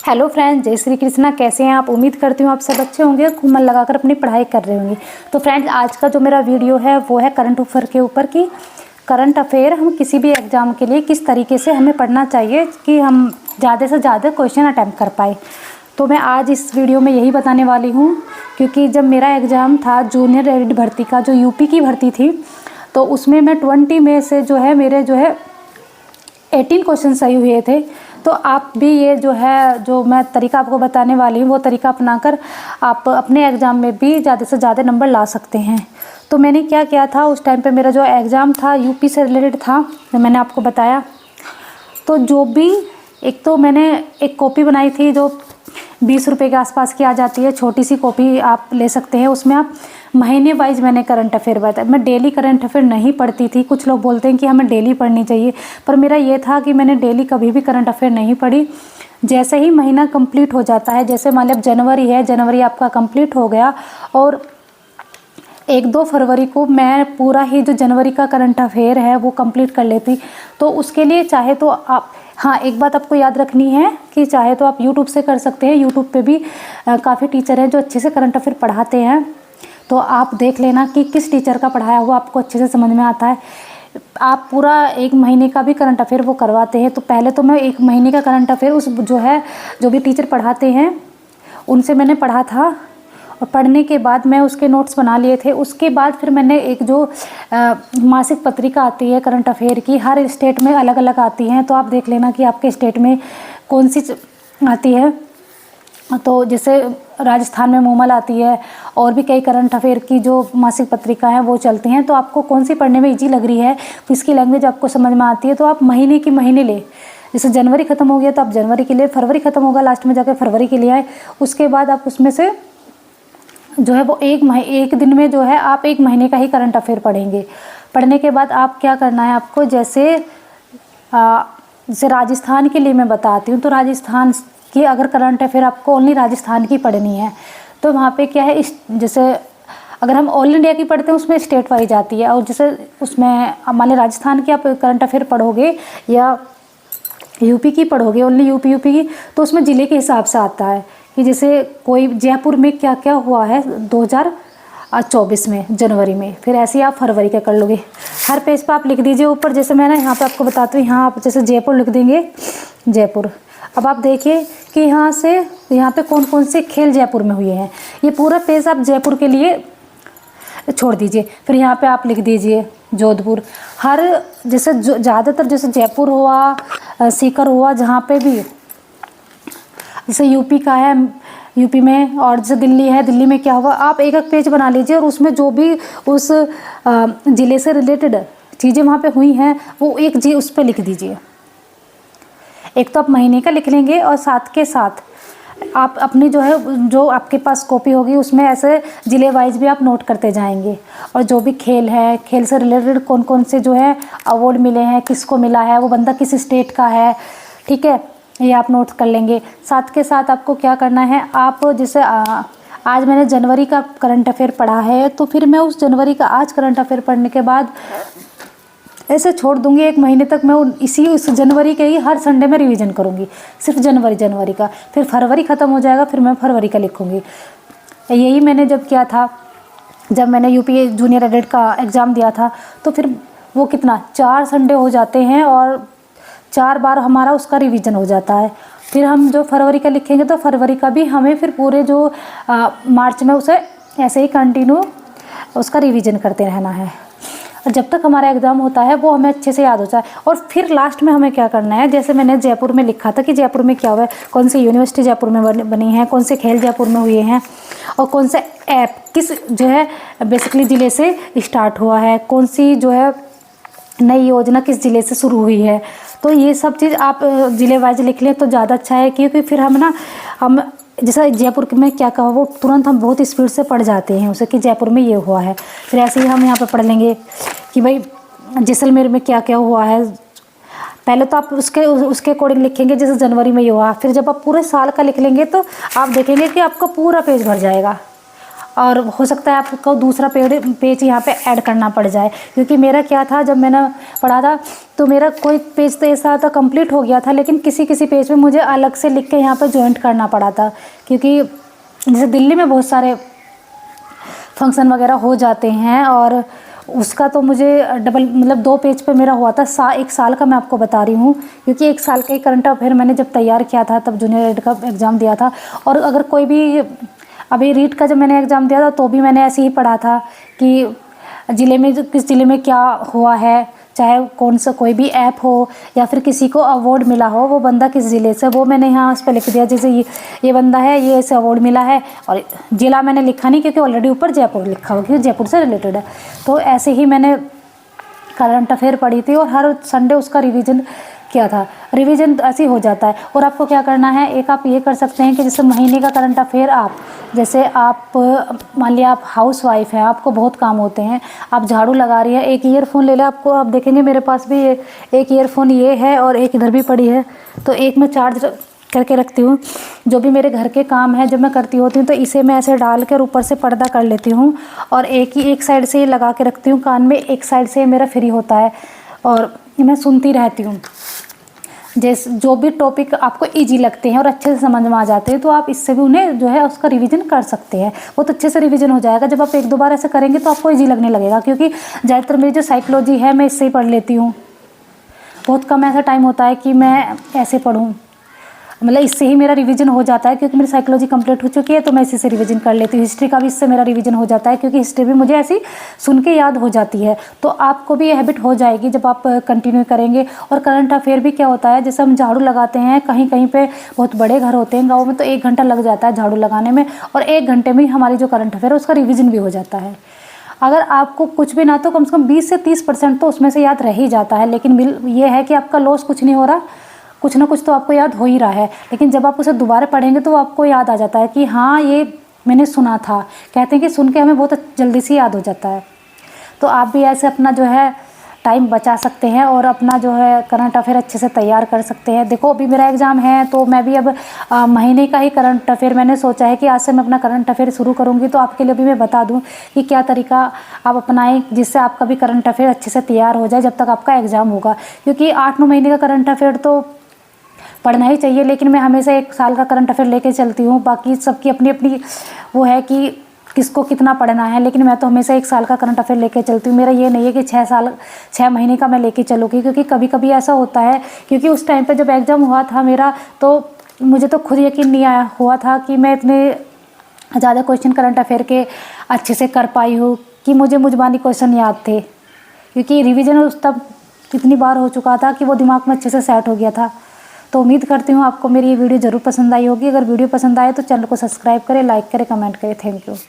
Hello friends, जय श्री कृष्णा। कैसे हैं आप? उम्मीद करती हूँ आप सब अच्छे होंगे, खूब मन लगाकर अपनी पढ़ाई कर रहे होंगे। तो फ्रेंड्स, आज का जो मेरा वीडियो है वो है करंट अफेयर के ऊपर की करंट अफेयर हम किसी भी एग्ज़ाम के लिए किस तरीके से हमें पढ़ना चाहिए कि हम ज़्यादा से ज़्यादा क्वेश्चन अटैम्प्ट कर पाए। तो मैं आज इस वीडियो में यही बताने वाली हूँ, क्योंकि जब मेरा एग्ज़ाम था जूनियर रेड भर्ती का, जो यूपी की भर्ती थी, तो उसमें मैं 20 में से मेरे 18 क्वेश्चन सही हुए थे। तो आप भी ये जो मैं तरीका आपको बताने वाली हूँ वो तरीका अपनाकर आप अपने एग्ज़ाम में भी ज़्यादा से ज़्यादा नंबर ला सकते हैं। तो मैंने क्या किया था, उस टाइम पे मेरा जो एग्ज़ाम था यूपी से रिलेटेड था, जो मैंने आपको बताया। तो जो भी एक तो मैंने एक कॉपी बनाई थी जो 20 रुपये के आसपास की आ जाती है, छोटी सी कॉपी आप ले सकते हैं। उसमें आप महीने वाइज मैंने करंट अफेयर बताया। मैं डेली करंट अफेयर नहीं पढ़ती थी। कुछ लोग बोलते हैं कि हमें डेली पढ़नी चाहिए, पर मेरा ये था कि मैंने डेली कभी भी करंट अफेयर नहीं पढ़ी। जैसे ही महीना कंप्लीट हो जाता है, जैसे मान लीजिए जनवरी है, जनवरी आपका कंप्लीट हो गया और 1-2 फरवरी को मैं पूरा ही जो जनवरी का करंट अफेयर है वो कंप्लीट कर लेती। तो उसके लिए चाहे तो आप, हाँ, एक बात आपको याद रखनी है कि चाहे तो आप यूट्यूब से कर सकते हैं। यूट्यूब पे भी काफ़ी टीचर हैं जो अच्छे से करंट अफेयर पढ़ाते हैं। तो आप देख लेना कि किस टीचर का पढ़ाया हुआ आपको अच्छे से समझ में आता है। आप पूरा 1 महीने का भी करंट अफेयर वो करवाते हैं। तो पहले तो मैं 1 महीने का करंट अफेयर उस जो भी टीचर पढ़ाते हैं उनसे मैंने पढ़ा था, और पढ़ने के बाद मैं उसके नोट्स बना लिए थे। उसके बाद फिर मैंने एक जो मासिक पत्रिका आती है करंट अफेयर की, हर स्टेट में अलग अलग आती हैं, तो आप देख लेना कि आपके स्टेट में कौन सी आती है। तो जैसे राजस्थान में मूमल आती है, और भी कई करंट अफेयर की जो मासिक पत्रिका हैं वो चलती हैं। तो आपको कौन सी पढ़ने में ईजी लग रही है, इसकी लैंग्वेज आपको समझ में आती है, तो आप महीने की महीने ले। जैसे जनवरी ख़त्म हो गया तो आप जनवरी के लिए, फरवरी ख़त्म होगा लास्ट में जाकर फरवरी के लिए आए। उसके बाद आप उसमें से वो एक दिन में आप 1 महीने का ही करंट अफेयर पढ़ेंगे। पढ़ने के बाद आप क्या करना है आपको, जैसे राजस्थान के लिए मैं बताती हूँ। तो राजस्थान की अगर करंट अफेयर आपको ओनली राजस्थान की पढ़नी है, तो वहाँ पे क्या है, जैसे अगर हम ऑल इंडिया की पढ़ते हैं उसमें स्टेट वाइज आती है, और जैसे उसमें मान लीजिए राजस्थान की आप करंट अफेयर पढ़ोगे या यूपी की पढ़ोगे, ओनली यूपी की, तो उसमें ज़िले के हिसाब से आता है कि जैसे कोई जयपुर में क्या क्या हुआ है 2024 में जनवरी में, फिर ऐसे ही आप फरवरी का कर लोगे। हर पेज पे आप लिख दीजिए ऊपर। जैसे मैंने यहाँ पे आपको बताती हूँ, यहाँ आप जैसे जयपुर लिख देंगे, जयपुर। अब आप देखिए कि यहाँ से यहाँ पे कौन कौन से खेल जयपुर में हुए हैं, ये पूरा पेज आप जयपुर के लिए छोड़ दीजिए। फिर यहाँ पे आप लिख दीजिए जोधपुर। हर जैसे ज़्यादातर जैसे जयपुर हुआ, सीकर हुआ, जहाँ पे भी जैसे यूपी का है, यूपी में, और जैसे दिल्ली है, दिल्ली में क्या हुआ, आप एक पेज बना लीजिए और उसमें जो भी उस ज़िले से रिलेटेड चीज़ें वहाँ पे हुई हैं वो एक जी उस पर लिख दीजिए। एक तो आप महीने का लिख लेंगे, और साथ के साथ आप अपनी जो आपके पास कॉपी होगी उसमें ऐसे ज़िले वाइज भी आप नोट करते जाएंगे। और जो भी खेल है, खेल से रिलेटेड कौन कौन से अवार्ड मिले हैं, किसको मिला है, वो बंदा किस स्टेट का है, ठीक है, ये आप नोट कर लेंगे। साथ के साथ आपको क्या करना है, आप जैसे आज मैंने जनवरी का करंट अफेयर पढ़ा है, तो फिर मैं उस जनवरी का आज करंट अफेयर पढ़ने के बाद ऐसे छोड़ दूंगी 1 महीने तक। मैं इस जनवरी के ही हर संडे में रिवीजन करूंगी, सिर्फ जनवरी का। फिर फरवरी ख़त्म हो जाएगा, फिर मैं फरवरी का लिखूंगी। यही मैंने जब किया था, जब मैंने यूपी जूनियर एडेड का एग्ज़ाम दिया था, तो फिर वो कितना 4 संडे हो जाते हैं और 4 बार हमारा उसका रिवीजन हो जाता है। फिर हम जो फरवरी का लिखेंगे तो फरवरी का भी हमें फिर पूरे मार्च में उसे ऐसे ही कंटिन्यू उसका रिवीजन करते रहना है, और जब तक हमारा एग्ज़ाम होता है वो हमें अच्छे से याद हो जाए। और फिर लास्ट में हमें क्या करना है, जैसे मैंने जयपुर में लिखा था कि जयपुर में क्या हुआ है, कौन सी यूनिवर्सिटी जयपुर में बनी है, कौन से खेल जयपुर में हुए हैं, और कौन से ऐप किस बेसिकली ज़िले से स्टार्ट हुआ है, कौन सी नई योजना किस ज़िले से शुरू हुई है। तो ये सब चीज़ आप ज़िले वाइज लिख लें तो ज़्यादा अच्छा है, क्योंकि फिर हम जैसा जयपुर में क्या कहा वो तुरंत हम बहुत स्पीड से पढ़ जाते हैं उसे कि जयपुर में ये हुआ है। फिर ऐसे ही हम यहाँ पे पढ़ लेंगे कि भाई जैसलमेर में क्या क्या हुआ है। पहले तो आप उसके अकॉर्डिंग लिखेंगे, जैसे जनवरी में ये हुआ। फिर जब आप पूरे साल का लिख लेंगे तो आप देखेंगे कि आपका पूरा पेज भर जाएगा। और हो सकता है आपको दूसरा पेज यहाँ पे ऐड करना पड़ जाए, क्योंकि मेरा क्या था, जब मैंने पढ़ा था तो मेरा कोई पेज तो ऐसा था कंप्लीट हो गया था, लेकिन किसी किसी पेज पे मुझे अलग से लिख के यहाँ पे जॉइंट करना पड़ा था। क्योंकि जैसे दिल्ली में बहुत सारे फंक्शन वगैरह हो जाते हैं, और उसका तो मुझे डबल मतलब 2 पेज पे मेरा हुआ था। 1 साल का मैं आपको बता रही हूँ, क्योंकि 1 साल का ही करंट अफेयर मैंने जब तैयार किया था तब जूनियर एड का एग्ज़ाम दिया था। और अगर कोई भी अभी रीट का जब मैंने एग्ज़ाम दिया था तो भी मैंने ऐसे ही पढ़ा था कि ज़िले में किस ज़िले में क्या हुआ है, चाहे कौन सा कोई भी ऐप हो या फिर किसी को अवार्ड मिला हो, वो बंदा किस ज़िले से, वो मैंने यहाँ उस पर लिख दिया। जैसे ये बंदा है, ये ऐसे अवार्ड मिला है, और ज़िला मैंने लिखा नहीं क्योंकि ऑलरेडी ऊपर जयपुर लिखा हुआ, क्योंकि जयपुर से रिलेटेड है। तो ऐसे ही मैंने करंट अफेयर पढ़ी थी और हर संडे उसका रिवीजन किया था। रिवीजन ऐसे ही हो जाता है। और आपको क्या करना है, एक आप ये कर सकते हैं कि जैसे महीने का करंट अफेयर जैसे आप मान लिया आप हाउस वाइफ हैं, आपको बहुत काम होते हैं, आप झाड़ू लगा रही है, एक ईयरफोन ले ले। आपको आप देखेंगे मेरे पास भी एक ईयरफोन ये है और एक इधर भी पड़ी है, तो एक मैं चार्ज करके रखती हूँ। जो भी मेरे घर के काम है जब मैं करती होती हूँ तो इसे मैं ऐसे डाल कर ऊपर से पर्दा कर लेती हूँ, और एक साइड से ये लगा के रखती हूँ कान में, एक साइड से मेरा फ्री होता है और मैं सुनती रहती हूँ। जैसे जो भी टॉपिक आपको इजी लगते हैं और अच्छे से समझ में आ जाते हैं, तो आप इससे भी उन्हें जो है उसका रिवीजन कर सकते हैं। बहुत अच्छे से रिवीजन हो जाएगा। जब आप 1-2 बार ऐसे करेंगे तो आपको इजी लगने लगेगा, क्योंकि ज़्यादातर मेरी जो साइकोलॉजी है मैं इससे ही पढ़ लेती हूँ। बहुत कम ऐसा टाइम होता है कि मैं ऐसे पढूँ, मतलब इससे ही मेरा रिवीजन हो जाता है, क्योंकि मेरी साइकोलॉजी कंप्लीट हो चुकी है तो मैं इसी से रिवीजन कर लेती हूँ। हिस्ट्री का भी इससे मेरा रिवीजन हो जाता है, क्योंकि हिस्ट्री भी मुझे ऐसी सुन के याद हो जाती है। तो आपको भी ये हैबिट हो जाएगी जब आप कंटिन्यू करेंगे। और करंट अफेयर भी क्या होता है, जैसे हम झाड़ू लगाते हैं, कहीं कहीं पे बहुत बड़े घर होते हैं गाँव में, तो 1 घंटा लग जाता है झाड़ू लगाने में, और 1 घंटे में हमारी जो करंट अफेयर है उसका रिविज़न भी हो जाता है। अगर आपको कुछ भी ना तो कम से कम 20 से 30% तो उसमें से याद रह ही जाता है। लेकिन ये है कि आपका लॉस कुछ नहीं हो रहा, कुछ ना कुछ तो आपको याद हो ही रहा है। लेकिन जब आप उसे दोबारा पढ़ेंगे तो आपको याद आ जाता है कि हाँ ये मैंने सुना था। कहते हैं कि सुन के हमें बहुत जल्दी से याद हो जाता है। तो आप भी ऐसे अपना जो है टाइम बचा सकते हैं और अपना जो है करंट अफेयर अच्छे से तैयार कर सकते हैं। देखो अभी मेरा एग्ज़ाम है तो मैं भी अब महीने का ही करंट अफेयर मैंने सोचा है कि आज से मैं अपना करंट अफेयर शुरू करूँगी। तो आपके लिए भी मैं बता दूँ कि क्या तरीका आप अपनाएं जिससे आपका भी करंट अफेयर अच्छे से तैयार हो जाए जब तक आपका एग्ज़ाम होगा। क्योंकि 8-9 महीने का करंट अफेयर तो पढ़ना ही चाहिए, लेकिन मैं हमेशा 1 साल का करंट अफेयर लेके चलती हूँ। बाकी सबकी अपनी अपनी वो है कि किसको कितना पढ़ना है, लेकिन मैं तो हमेशा 1 साल का करंट अफेयर लेके चलती हूँ। मेरा ये नहीं है कि 6 महीने का मैं लेके चलूँगी, क्योंकि कभी कभी ऐसा होता है। क्योंकि उस टाइम पे जब एग्ज़ाम हुआ था मेरा, तो मुझे तो खुद यकीन नहीं आया हुआ था कि मैं इतने ज़्यादा क्वेश्चन करंट अफेयर के अच्छे से कर पाई हूँ, कि मुझे मुजबानी क्वेश्चन याद थे, क्योंकि रिविज़न उस तब कितनी बार हो चुका था कि वो दिमाग में अच्छे से सेट हो गया था। तो उम्मीद करती हूँ आपको मेरी ये वीडियो ज़रूर पसंद आई होगी। अगर वीडियो पसंद आए तो चैनल को सब्सक्राइब करें, लाइक करें, कमेंट करें। Thank you.